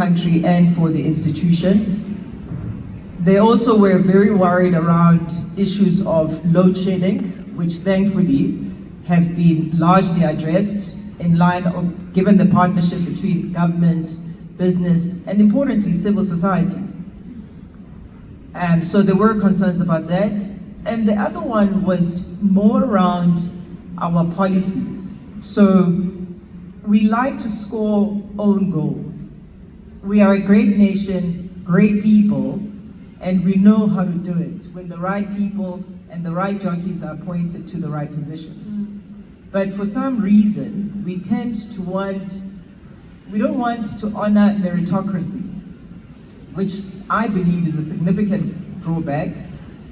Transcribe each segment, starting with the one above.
country and for the institutions. They also were very worried around issues of load shedding, which thankfully have been largely addressed in line of, given the partnership between government, business, and importantly, civil society. And so there were concerns about that. And the other one was more around our policies. So we like to score own goals. We are a great nation, great people, and we know how to do it when the right people and the right jockeys are appointed to the right positions. But for some reason, we tend to we don't want to honor meritocracy, which I believe is a significant drawback.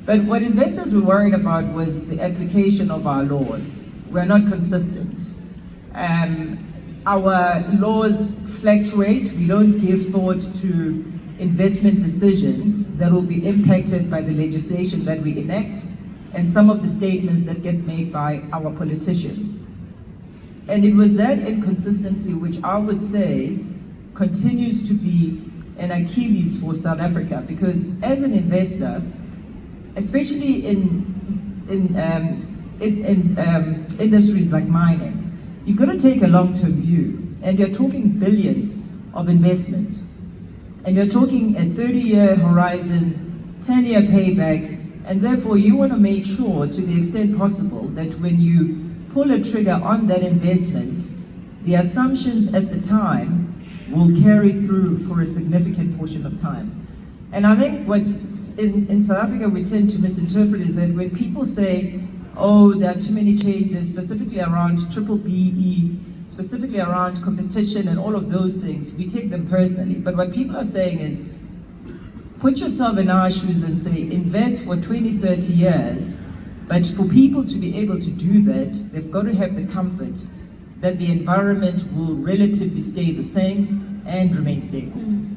But what investors were worried about was the application of our laws. We're not consistent. Our laws fluctuate. We don't give thought to investment decisions that will be impacted by the legislation that we enact and some of the statements that get made by our politicians. And it was that inconsistency which I would say continues to be an Achilles for South Africa, because as an investor, especially in industries like mining, you've got to take a long-term view, and you're talking billions of investment, and you're talking a 30-year horizon, 10-year payback, and therefore you want to make sure to the extent possible that when you pull a trigger on that investment, the assumptions at the time will carry through for a significant portion of time. And I think what in South Africa we tend to misinterpret is that when people say, oh, there are too many changes, specifically around BBBE, specifically around competition and all of those things, we take them personally. But what people are saying is, put yourself in our shoes and say, invest for 20, 30 years, but for people to be able to do that, they've got to have the comfort that the environment will relatively stay the same and remain stable.